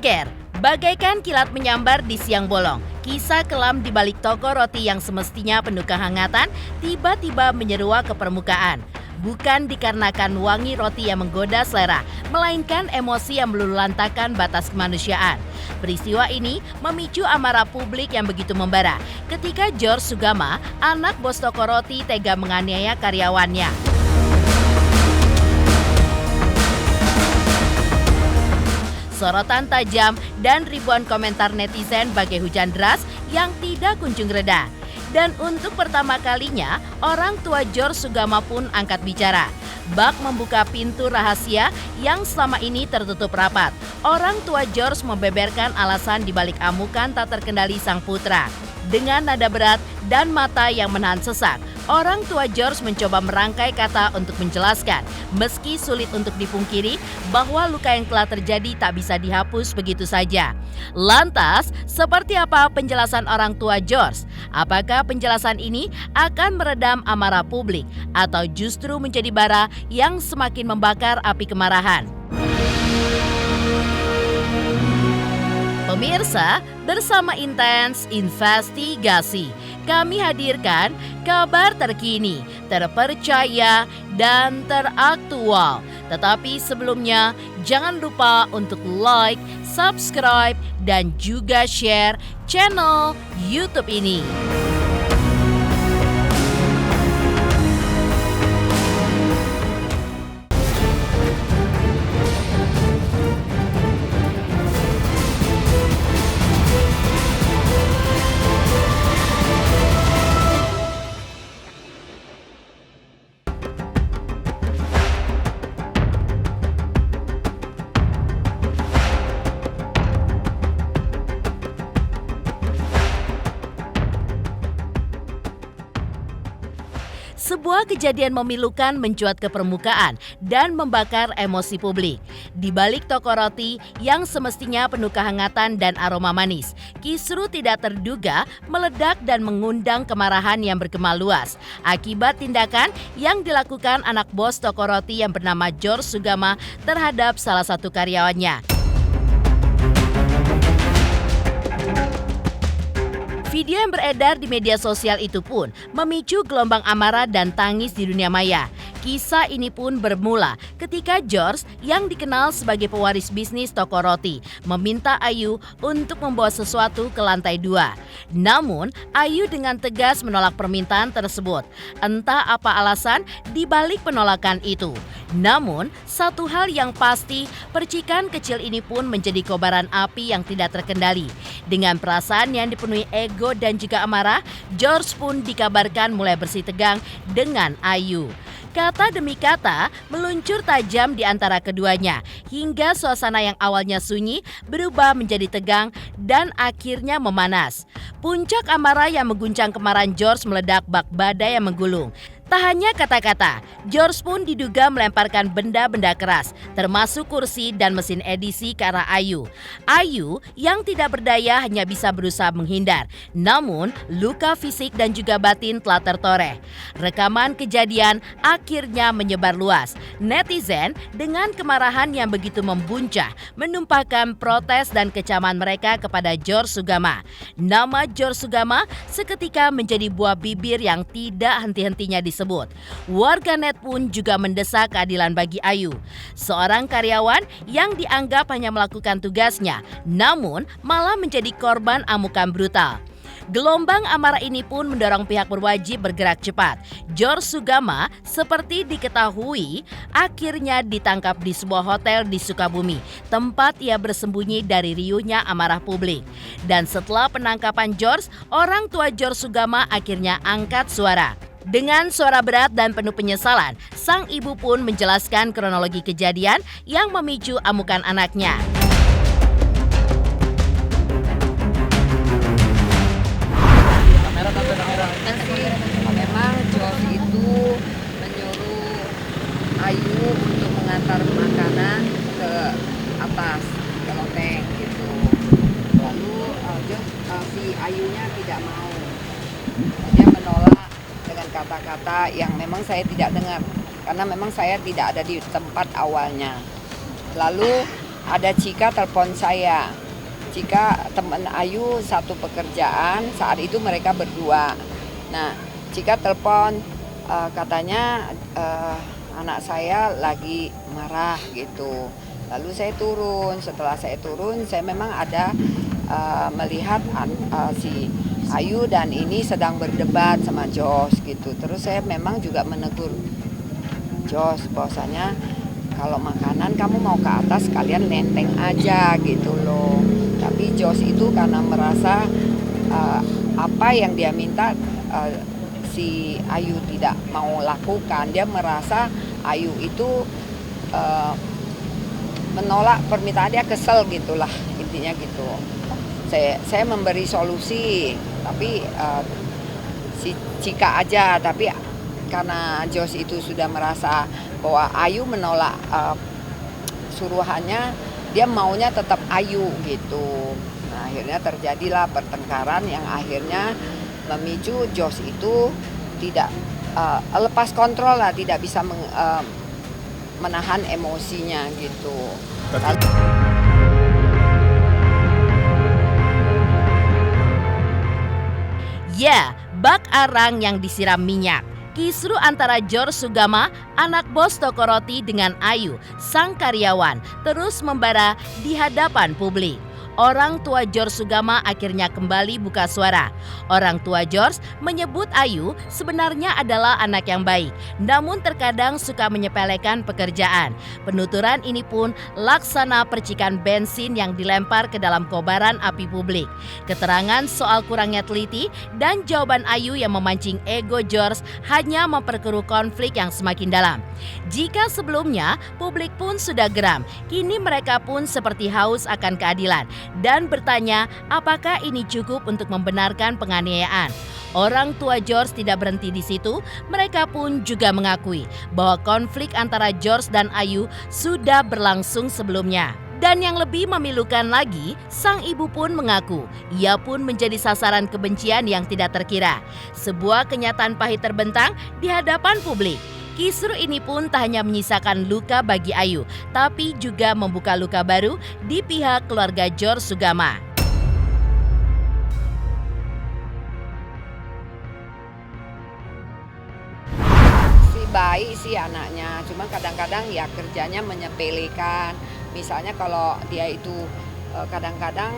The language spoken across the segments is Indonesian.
Geger, bagaikan kilat menyambar di siang bolong. Kisah kelam di balik toko roti yang semestinya penuh kehangatan tiba-tiba menyeruak ke permukaan. Bukan dikarenakan wangi roti yang menggoda selera, melainkan emosi yang meluluhlantakkan batas kemanusiaan. Peristiwa ini memicu amarah publik yang begitu membara ketika George Sugama, anak bos toko roti, tega menganiaya karyawannya. Sorotan tajam dan ribuan komentar netizen bagai hujan deras yang tidak kunjung reda. Dan untuk pertama kalinya, orang tua George Sugama pun angkat bicara. Bak membuka pintu rahasia yang selama ini tertutup rapat. Orang tua George membeberkan alasan dibalik amukan tak terkendali sang putra. Dengan nada berat dan mata yang menahan sesak, orang tua George mencoba merangkai kata untuk menjelaskan, meski sulit untuk dipungkiri bahwa luka yang telah terjadi tak bisa dihapus begitu saja. Lantas, seperti apa penjelasan orang tua George? Apakah penjelasan ini akan meredam amarah publik atau justru menjadi bara yang semakin membakar api kemarahan? Pemirsa, bersama Intens Investigasi, kami hadirkan kabar terkini, terpercaya, dan teraktual. Tetapi sebelumnya, jangan lupa untuk like, subscribe, dan juga share channel YouTube ini. Sebuah kejadian memilukan mencuat ke permukaan dan membakar emosi publik. Di balik toko roti yang semestinya penuh kehangatan dan aroma manis, kisru tidak terduga meledak dan mengundang kemarahan yang bergema luas akibat tindakan yang dilakukan anak bos toko roti yang bernama George Sugama terhadap salah satu karyawannya. Video yang beredar di media sosial itu pun memicu gelombang amarah dan tangis di dunia maya. Kisah ini pun bermula ketika George yang dikenal sebagai pewaris bisnis toko roti meminta Ayu untuk membawa sesuatu ke lantai 2. Namun, Ayu dengan tegas menolak permintaan tersebut. Entah apa alasan di balik penolakan itu. Namun, satu hal yang pasti, percikan kecil ini pun menjadi kobaran api yang tidak terkendali. Dengan perasaan yang dipenuhi ego dan juga amarah, George pun dikabarkan mulai bersih tegang dengan Ayu. Kata demi kata meluncur tajam di antara keduanya hingga suasana yang awalnya sunyi berubah menjadi tegang dan akhirnya memanas. Puncak amarah yang mengguncang kemarahan George meledak bak badai yang menggulung. Tak hanya kata-kata, George pun diduga melemparkan benda-benda keras, termasuk kursi dan mesin edisi ke arah Ayu. Ayu yang tidak berdaya hanya bisa berusaha menghindar, namun luka fisik dan juga batin telah tertoreh. Rekaman kejadian akhirnya menyebar luas. Netizen dengan kemarahan yang begitu membuncah menumpahkan protes dan kecaman mereka kepada George Sugama. Nama George Sugama seketika menjadi buah bibir yang tidak henti-hentinya disebut. Warganet pun juga mendesak keadilan bagi Ayu, seorang karyawan yang dianggap hanya melakukan tugasnya, namun malah menjadi korban amukan brutal. Gelombang amarah ini pun mendorong pihak berwajib bergerak cepat. George Sugama seperti diketahui akhirnya ditangkap di sebuah hotel di Sukabumi, tempat ia bersembunyi dari riuhnya amarah publik. Dan setelah penangkapan George, orang tua George Sugama akhirnya angkat suara. Dengan suara berat dan penuh penyesalan, sang ibu pun menjelaskan kronologi kejadian yang memicu amukan anaknya. Memang George itu menyuruh Ayu untuk mengantar makanan ke atas, ke loteng gitu. Lalu si Ayunya tidak mau. Dia menolak dengan kata-kata yang memang saya tidak dengar, karena memang saya tidak ada di tempat awalnya. Lalu ada Cika telepon saya. Cika teman Ayu satu pekerjaan, saat itu mereka berdua. Nah, Cika telepon katanya anak saya lagi marah gitu. Lalu saya turun, setelah saya turun saya memang ada melihat si Ayu dan ini sedang berdebat sama Jos gitu. Terus saya memang juga menegur Jos bahwasanya kalau makanan kamu mau ke atas kalian nenteng aja gitu loh. Tapi Jos itu karena merasa apa yang dia minta si Ayu tidak mau lakukan, dia merasa Ayu itu menolak permintaan, dia kesel gitulah intinya gitu. Saya memberi solusi, tapi si Cika aja, tapi karena Jos itu sudah merasa bahwa Ayu menolak suruhannya, dia maunya tetap Ayu gitu. Nah, akhirnya terjadilah pertengkaran yang akhirnya memicu Jos itu tidak lepas kontrol lah, tidak bisa menahan emosinya gitu. Ya, bak arang yang disiram minyak. Kisru antara George Sugama, anak bos toko roti, dengan Ayu, sang karyawan, terus membara di hadapan publik. Orang tua George Sugama akhirnya kembali buka suara. Orang tua George menyebut Ayu sebenarnya adalah anak yang baik, namun terkadang suka menyepelekan pekerjaan. Penuturan ini pun laksana percikan bensin yang dilempar ke dalam kobaran api publik. Keterangan soal kurangnya teliti dan jawaban Ayu yang memancing ego George hanya memperkeruh konflik yang semakin dalam. Jika sebelumnya publik pun sudah geram, kini mereka pun seperti haus akan keadilan dan bertanya apakah ini cukup untuk membenarkan penganiayaan. Orang tua George tidak berhenti di situ, mereka pun juga mengakui bahwa konflik antara George dan Ayu sudah berlangsung sebelumnya. Dan yang lebih memilukan lagi, sang ibu pun mengaku ia pun menjadi sasaran kebencian yang tidak terkira. Sebuah kenyataan pahit terbentang di hadapan publik. Kisru ini pun tak hanya menyisakan luka bagi Ayu, tapi juga membuka luka baru di pihak keluarga George Sugama. Si baik sih anaknya, cuma kadang-kadang ya kerjanya menyepelekan. Misalnya kalau dia itu kadang-kadang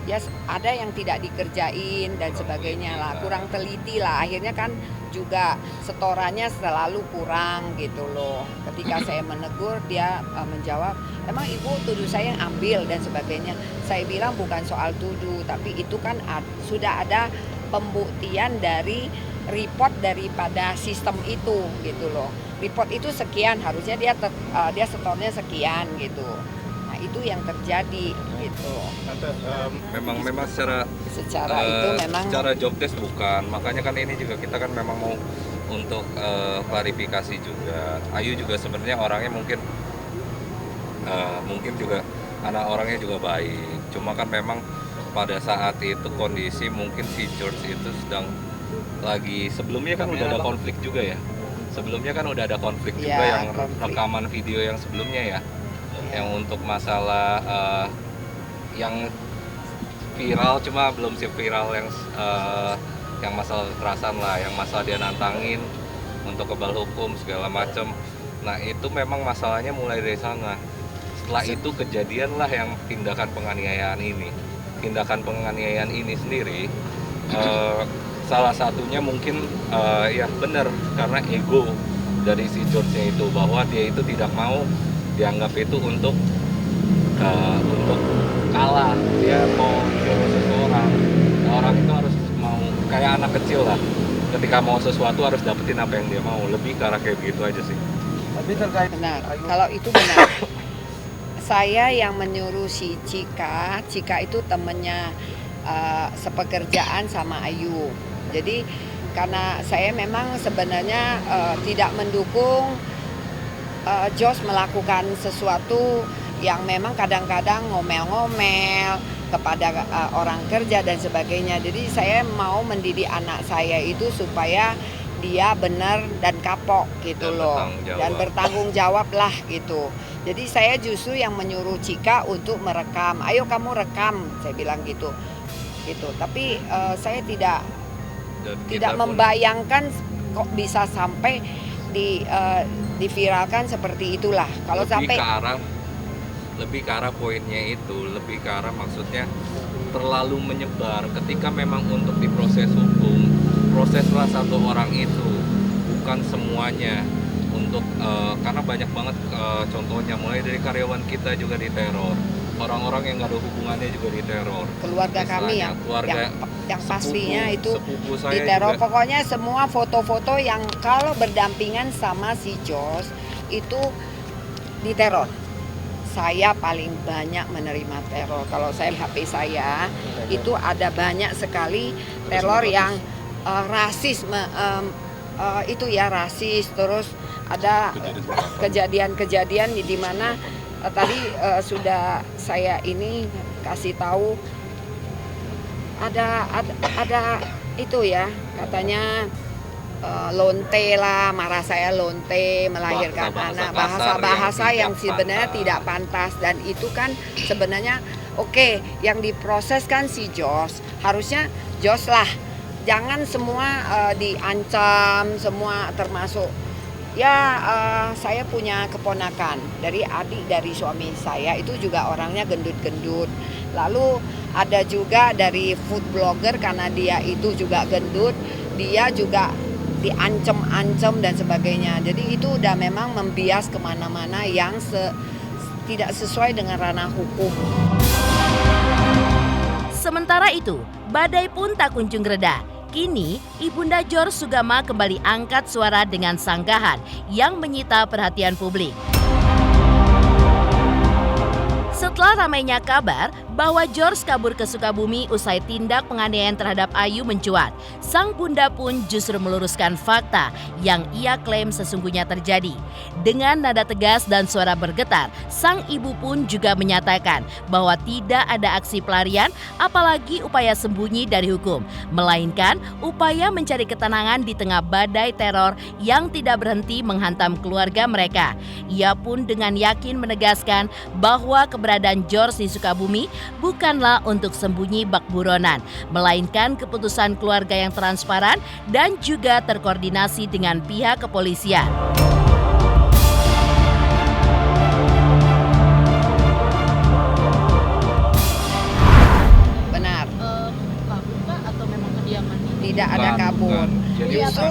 ya ada yang tidak dikerjain dan sebagainya lah, kurang teliti lah, akhirnya kan juga setorannya selalu kurang gitu loh. Ketika saya menegur, dia menjawab, emang ibu tuduh saya yang ambil dan sebagainya. Saya bilang bukan soal tuduh, tapi itu kan sudah ada pembuktian dari report daripada sistem itu gitu loh. Report itu sekian, harusnya dia setornya sekian gitu. Nah itu yang terjadi gitu. Memang secara itu memang secara job desk bukan, makanya kan ini juga kita kan memang mau untuk klarifikasi juga. Ayu juga sebenarnya orangnya mungkin juga orangnya juga baik, cuma kan memang pada saat itu kondisi mungkin si George itu sedang lagi, sebelumnya kan udah ada konflik juga ya. Sebelumnya kan udah ada konflik juga yang rekaman video yang sebelumnya ya. Yang untuk masalah yang viral, cuma belum sih viral yang masalah kekerasan lah, yang masalah dia nantangin untuk kebal hukum segala macem. Nah itu memang masalahnya mulai dari sana. Setelah itu kejadian lah yang tindakan penganiayaan ini. Tindakan penganiayaan ini sendiri salah satunya mungkin ya benar karena ego dari si George-nya itu, bahwa dia itu tidak mau dianggap itu untuk kalah. Dia mau menjadi seseorang, orang itu harus mau kayak anak kecil lah, ketika mau sesuatu harus dapetin apa yang dia mau, lebih ke arah kayak begitu aja sih. Tapi terkait benar, kalau itu benar. Saya yang menyuruh si Cika itu temennya sepekerjaan sama Ayu. Jadi karena saya memang sebenarnya tidak mendukung Jos melakukan sesuatu yang memang kadang-kadang ngomel-ngomel kepada orang kerja dan sebagainya. Jadi saya mau mendidik anak saya itu supaya dia benar dan kapok gitu loh, dan bertanggung jawab lah gitu. Jadi saya justru yang menyuruh Cika untuk merekam. Ayo kamu rekam, saya bilang gitu. Tapi saya tidak Dan kita pun membayangkan kok bisa sampai diviralkan seperti itulah. Kalau sampai lebih ke arah poinnya itu, lebih ke arah maksudnya terlalu menyebar. Ketika memang untuk diproses hukum, proseslah satu orang itu, bukan semuanya. Untuk karena banyak banget contohnya, mulai dari karyawan kita juga diteror, orang-orang yang nggak ada hubungannya juga diteror, keluarga kami Istilahnya, keluarga yang pastinya itu sepupu saya diteror. juga. Pokoknya semua foto-foto yang kalau berdampingan sama si Jos itu diteror. Saya paling banyak menerima teror. Kalau saya HP saya itu ada banyak sekali teror yang rasis, itu ya rasis. Terus ada kejadian-kejadian di mana tadi sudah saya ini kasih tahu ada itu ya, katanya lonte lah, marah saya lonte, melahirkan anak, bahasa-bahasa yang sebenarnya tidak pantas. Dan itu kan sebenarnya oke, yang diproses kan si Jos, harusnya Jos lah, jangan semua diancam semua, termasuk ya saya punya keponakan dari adik dari suami saya, itu juga orangnya gendut-gendut. Lalu ada juga dari food blogger, karena dia itu juga gendut, dia juga diancam-ancam dan sebagainya. Jadi itu udah memang membias kemana-mana yang tidak sesuai dengan ranah hukum. Sementara itu, badai pun tak kunjung reda. Kini, Ibunda George Sugama kembali angkat suara dengan sanggahan yang menyita perhatian publik. Setelah ramainya kabar bahwa George kabur ke Sukabumi usai tindak penganiayaan terhadap Ayu mencuat, sang bunda pun justru meluruskan fakta yang ia klaim sesungguhnya terjadi. Dengan nada tegas dan suara bergetar, sang ibu pun juga menyatakan bahwa tidak ada aksi pelarian, apalagi upaya sembunyi dari hukum, melainkan upaya mencari ketenangan di tengah badai teror yang tidak berhenti menghantam keluarga mereka. Ia pun dengan yakin menegaskan bahwa keberadaan George di Sukabumi bukanlah untuk sembunyi bak buronan, melainkan keputusan keluarga yang transparan dan juga terkoordinasi dengan pihak kepolisian. Benar. Kabur kah atau memang kediaman? Tidak ada kabur. Jadi Justru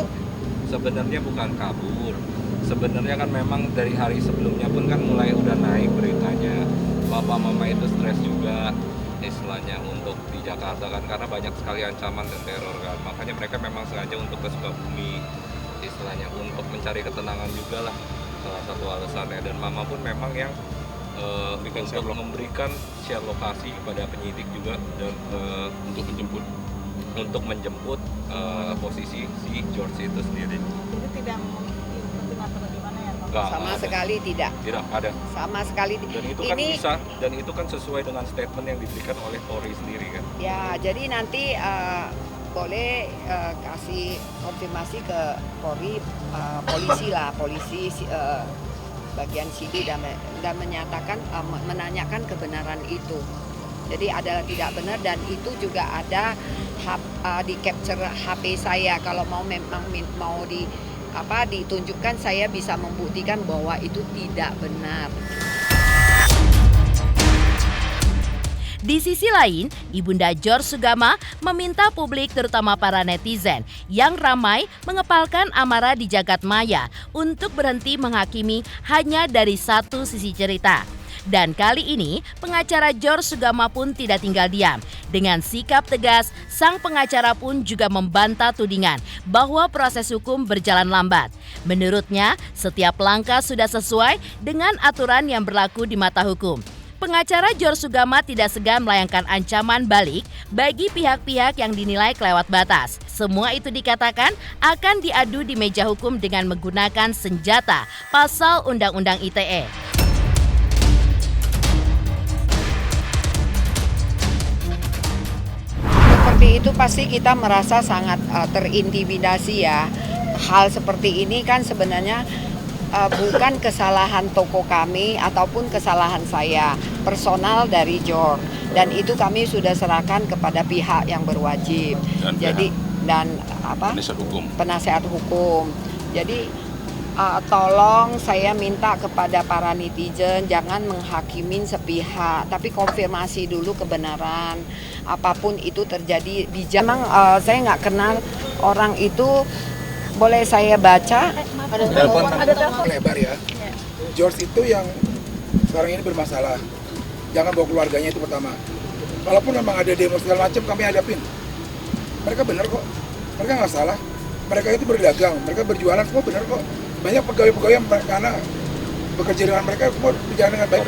sebenarnya bukan kabur. Sebenarnya kan memang dari hari sebelumnya pun kan mulai udah naik beritanya. Bapak mama itu stres juga istilahnya untuk di Jakarta kan, karena banyak sekali ancaman dan teror kan. Makanya mereka memang sengaja untuk ke Sukabumi istilahnya untuk mencari ketenangan juga lah, salah satu alasannya. Dan mama pun memang yang untuk memberikan share lokasi kepada penyidik juga dan untuk menjemput posisi si George itu sendiri. Jadi tidak mungkin atau gimana ya Pak? sama sekali tidak. Tidak ada. Sama sekali. Dan itu kan bisa, dan itu kan sesuai dengan statement yang diberikan oleh Polri sendiri kan. Ya, jadi nanti boleh kasih konfirmasi ke Polri, polisi bagian sini dan menyatakan menanyakan kebenaran itu. Jadi adalah tidak benar, dan itu juga ada di capture HP saya. Kalau memang mau ditunjukkan, saya bisa membuktikan bahwa itu tidak benar. Di sisi lain, Ibunda George Sugama meminta publik, terutama para netizen yang ramai mengepalkan amarah di jagat maya, untuk berhenti menghakimi hanya dari satu sisi cerita. Dan kali ini, pengacara George Sugama pun tidak tinggal diam. Dengan sikap tegas, sang pengacara pun juga membantah tudingan bahwa proses hukum berjalan lambat. Menurutnya, setiap langkah sudah sesuai dengan aturan yang berlaku di mata hukum. Pengacara George Sugama tidak segan melayangkan ancaman balik bagi pihak-pihak yang dinilai kelewat batas. Semua itu dikatakan akan diadu di meja hukum dengan menggunakan senjata pasal Undang-Undang ITE. Seperti itu pasti kita merasa sangat terintimidasi ya. Hal seperti ini kan sebenarnya bukan kesalahan toko kami ataupun kesalahan saya, personal dari George, dan itu kami sudah serahkan kepada pihak yang berwajib. Jadi penasihat hukum. Jadi tolong saya minta kepada para netizen jangan menghakimin sepihak, tapi konfirmasi dulu kebenaran. Apapun itu terjadi di memang saya nggak kenal orang itu. Boleh saya baca? Ada telepon lebar ya. George itu yang sekarang ini bermasalah. Jangan bawa keluarganya, itu pertama. Walaupun memang ada demo segala macam, kami hadapin. Mereka benar kok. Mereka nggak salah. Mereka itu berdagang, mereka berjualan, semua benar kok. Banyak pegawai-pegawai yang karena bekerja dengan mereka semua berjalan dengan baik.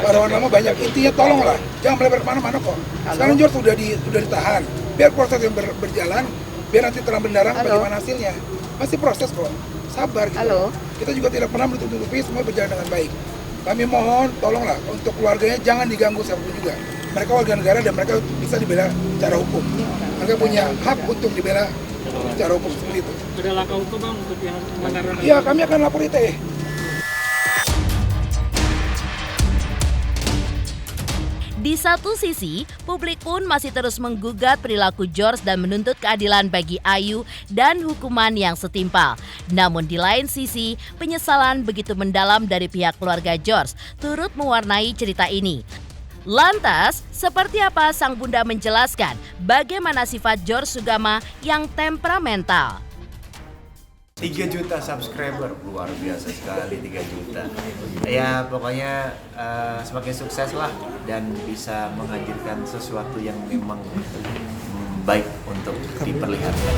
Karyawan lama banyak. Intinya tolonglah, jangan melebar kemana-mana kok. Sekarang George sudah ditahan. Biar proses yang berjalan, biar nanti terang benderang bagaimana hasilnya. Masih proses kok, sabar gitu. Kita juga tidak pernah menutup-tutupi, semua berjalan dengan baik. Kami mohon, tolonglah untuk keluarganya jangan diganggu siapapun juga. Mereka warga negara dan mereka bisa dibela secara hukum. Mereka punya hak untuk dibela secara hukum seperti itu. Ada langkah hukum bang untuk yang pelanggaran? Iya, kami akan lapor ITE. Di satu sisi, publik pun masih terus menggugat perilaku George dan menuntut keadilan bagi Ayu dan hukuman yang setimpal. Namun di lain sisi, penyesalan begitu mendalam dari pihak keluarga George turut mewarnai cerita ini. Lantas, seperti apa sang bunda menjelaskan bagaimana sifat George Sugama yang temperamental? 3 juta subscriber, luar biasa sekali 3 juta. Ya pokoknya semakin sukses lah dan bisa menghadirkan sesuatu yang memang baik untuk diperlihatkan.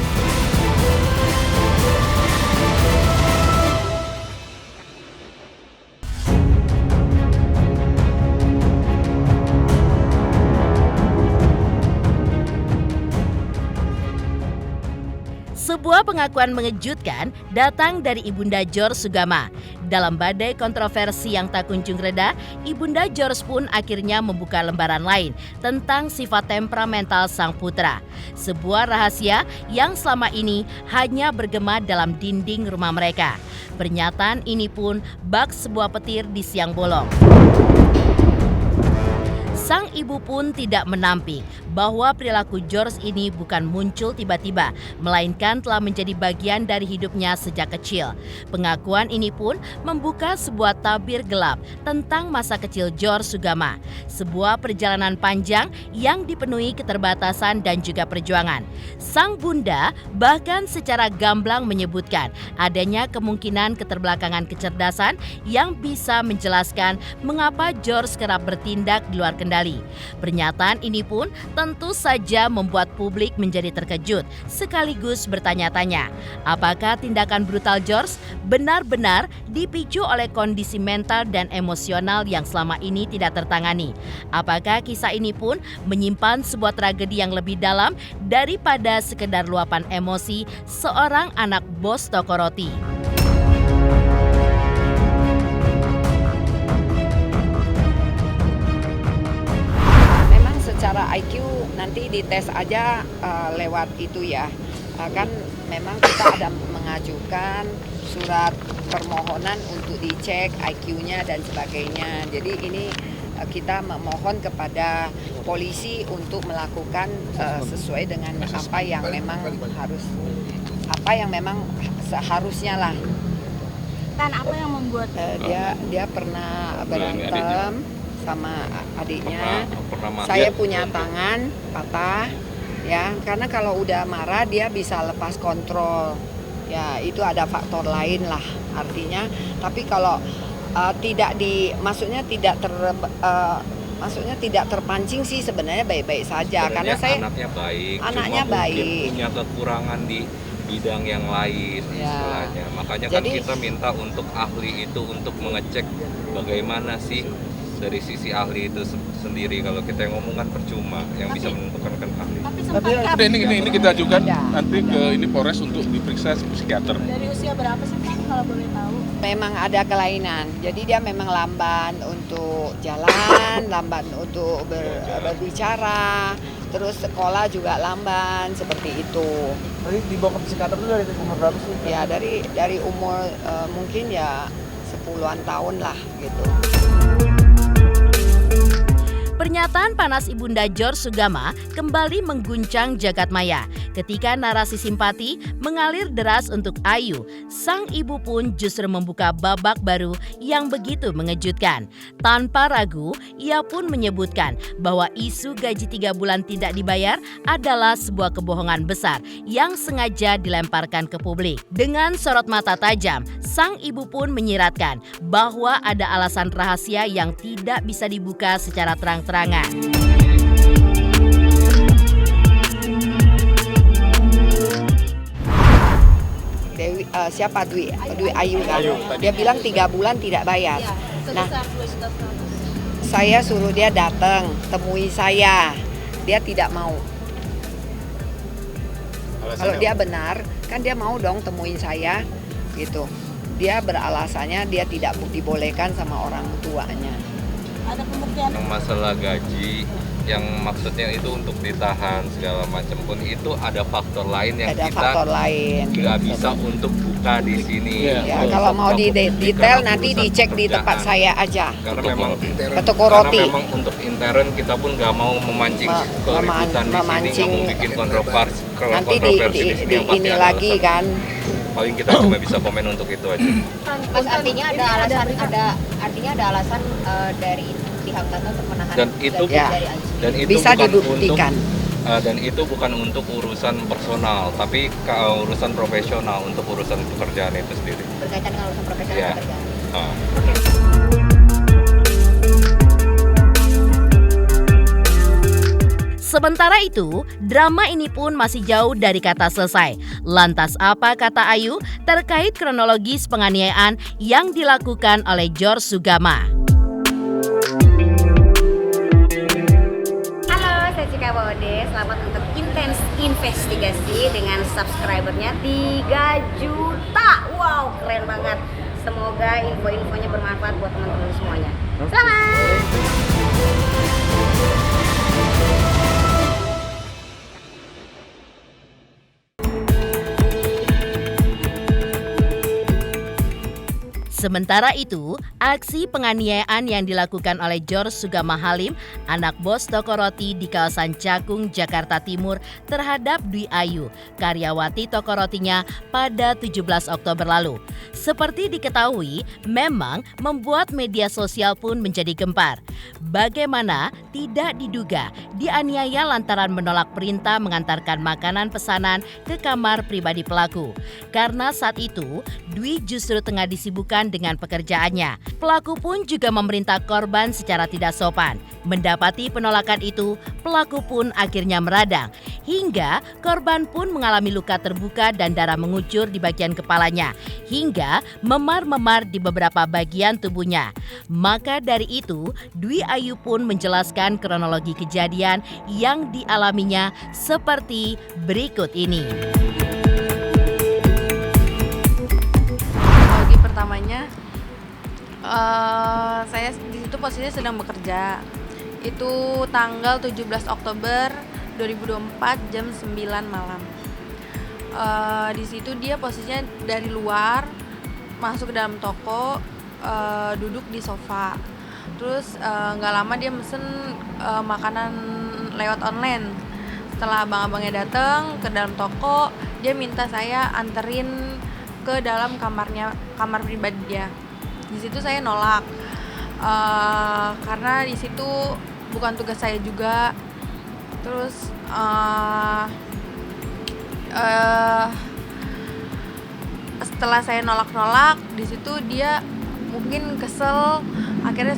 Sebuah pengakuan mengejutkan datang dari Ibunda George Sugama. Dalam badai kontroversi yang tak kunjung reda, Ibunda George pun akhirnya membuka lembaran lain tentang sifat temperamental sang putra. Sebuah rahasia yang selama ini hanya bergema dalam dinding rumah mereka. Pernyataan ini pun bak sebuah petir di siang bolong. Sang ibu pun tidak menampik bahwa perilaku George ini bukan muncul tiba-tiba, melainkan telah menjadi bagian dari hidupnya sejak kecil. Pengakuan ini pun membuka sebuah tabir gelap tentang masa kecil George Sugama. Sebuah perjalanan panjang yang dipenuhi keterbatasan dan juga perjuangan. Sang bunda bahkan secara gamblang menyebutkan adanya kemungkinan keterbelakangan kecerdasan yang bisa menjelaskan mengapa George kerap bertindak di luar kendali. Pernyataan ini pun tentu saja membuat publik menjadi terkejut sekaligus bertanya-tanya, apakah tindakan brutal George benar-benar dipicu oleh kondisi mental dan emosional yang selama ini tidak tertangani? Apakah kisah ini pun menyimpan sebuah tragedi yang lebih dalam daripada sekedar luapan emosi seorang anak bos toko roti? Secara IQ nanti dites aja lewat itu ya. Kan memang kita ada mengajukan surat permohonan untuk dicek IQ-nya dan sebagainya. Jadi ini kita memohon kepada polisi untuk melakukan sesuai dengan apa yang memang seharusnya lah. Dan apa yang membuat dia pernah berantem sama adiknya. Saya punya tangan patah ya, karena kalau udah marah dia bisa lepas kontrol ya, itu ada faktor lain lah artinya. Tapi kalau maksudnya tidak terpancing sih sebenarnya baik-baik saja. Karena saya anaknya baik, punya kekurangan di bidang yang lain istilahnya. Makanya kan kita minta untuk ahli itu untuk mengecek bagaimana sih dari sisi ahli itu sendiri. Kalau kita yang ngomong kan percuma, yang bisa menentukan kan ahli. Tapi ini kita ajukan nanti ke ini Polres untuk diperiksa psikiater. Dari usia berapa sih Pak, kalau boleh tahu? Memang ada kelainan, jadi dia memang lamban untuk jalan, lamban untuk berbicara, terus sekolah juga lamban seperti itu. Tadi dibawa ke psikiater tuh dari umur berapa sih? Ya dari umur mungkin ya 10-an tahun lah gitu. Pernyataan panas Ibunda George Sugama kembali mengguncang jagat maya ketika narasi simpati mengalir deras untuk Ayu. Sang ibu pun justru membuka babak baru yang begitu mengejutkan. Tanpa ragu, ia pun menyebutkan bahwa isu gaji 3 bulan tidak dibayar adalah sebuah kebohongan besar yang sengaja dilemparkan ke publik. Dengan sorot mata tajam, sang ibu pun menyiratkan bahwa ada alasan rahasia yang tidak bisa dibuka secara terang-terangan. Siapa Dwi Ayu kan? Dia bilang 3 bulan tidak bayar. Nah, saya suruh dia datang temui saya, dia tidak mau. Kalau dia benar, kan dia mau dong temuin saya, gitu. Dia beralasannya dia tidak dibolehkan sama orang tuanya. Ada pembuktian? Yang masalah gaji, yang maksudnya itu untuk ditahan segala macam pun itu ada faktor lain yang Ada kita faktor lain. nggak bisa untuk buka di sini. Ya, kalau mau di detail nanti dicek di tempat saya aja. Karena memang Ke toko roti. Karena memang untuk intern kita pun nggak mau memancing keributan di sini, nggak mau bikin kontroversi. Nanti Kontroversi di sini yang pasti ini ada lagi alasan. kan. Paling kita cuma bisa komen untuk itu aja. Mas, artinya ada alasan dari pihak Tata untuk menahan Dan itu Ya. dari Ayu. Bisa bukan dibuktikan. dan itu bukan untuk urusan personal, tapi urusan profesional untuk urusan pekerjaan itu sendiri. Berkaitan dengan urusan profesional Ya. pekerjaan. Sementara itu, drama ini pun masih jauh dari kata selesai. Lantas apa kata Ayu terkait kronologis penganiayaan yang dilakukan oleh George Sugama? Halo, saya Cika Bode. Selamat untuk intens investigasi dengan subscribernya 3 juta. Wow, keren banget. Semoga info-infonya bermanfaat buat teman-teman semuanya. Selamat! Sementara itu, aksi penganiayaan yang dilakukan oleh George Sugama Halim, anak bos toko roti di kawasan Cakung, Jakarta Timur terhadap Dwi Ayu, karyawati toko rotinya pada 17 Oktober lalu. Seperti diketahui, memang membuat media sosial pun menjadi gempar. Bagaimana tidak diduga dianiaya lantaran menolak perintah mengantarkan makanan pesanan ke kamar pribadi pelaku. Karena saat itu, Dwi justru tengah disibukkan dengan pekerjaannya. Pelaku pun juga memerintah korban secara tidak sopan. Mendapati penolakan itu, pelaku pun akhirnya meradang. Hingga korban pun mengalami luka terbuka dan darah mengucur di bagian kepalanya. Hingga memar-memar di beberapa bagian tubuhnya. Maka dari itu, Dwi Ayu pun menjelaskan kronologi kejadian yang dialaminya seperti berikut ini. Pertamanya saya di situ posisinya sedang bekerja. Itu tanggal 17 Oktober 2024 jam 9 malam. Di situ dia posisinya dari luar masuk ke dalam toko, duduk di sofa. Terus nggak lama dia mesen makanan lewat online. Setelah abang-abangnya datang ke dalam toko, dia minta saya anterin ke dalam kamar pribadi dia. Di situ saya nolak karena di situ bukan tugas saya juga. Terus setelah saya nolak di situ dia mungkin kesel, akhirnya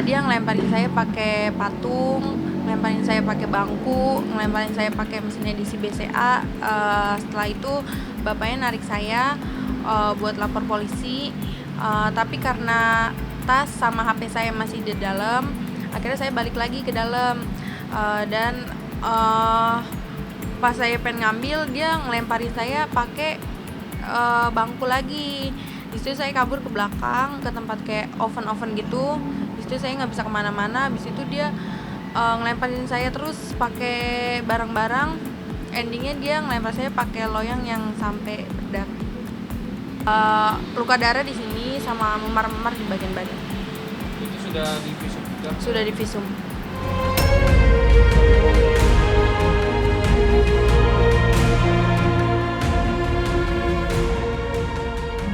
dia ngelemparin saya pakai patung, ngelemparin saya pakai bangku, ngelemparin saya pakai mesinnya di BCA. Setelah itu bapaknya narik saya buat lapor polisi, tapi karena tas sama HP saya masih di dalam, akhirnya saya balik lagi ke dalam, dan pas saya pengen ngambil dia ngelemparin saya pakai bangku lagi. Di situ saya kabur ke belakang ke tempat kayak oven gitu. Di situ saya nggak bisa kemana-mana. Habis itu dia ngelemparin saya terus pakai barang-barang. Endingnya dia ngelempar saya pakai loyang yang sampai bedak. Luka darah di sini sama memar-memar di bagian badan. Itu sudah divisum juga? Sudah divisum.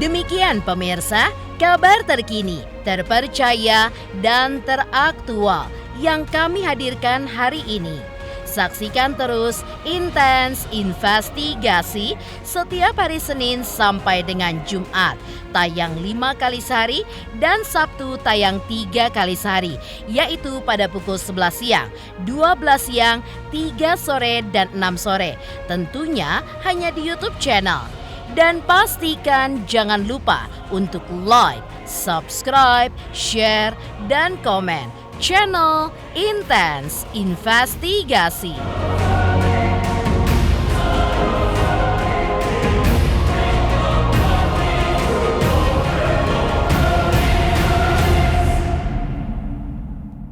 Demikian pemirsa, kabar terkini, terpercaya, dan teraktual yang kami hadirkan hari ini. Saksikan terus Intens Investigasi setiap hari Senin sampai dengan Jumat, tayang 5 kali sehari dan Sabtu tayang 3 kali sehari, yaitu pada pukul 11 siang, 12 siang, 3 sore, dan 6 sore. Tentunya hanya di YouTube channel. Dan pastikan jangan lupa untuk like, subscribe, share, dan komen channel Intens Investigasi.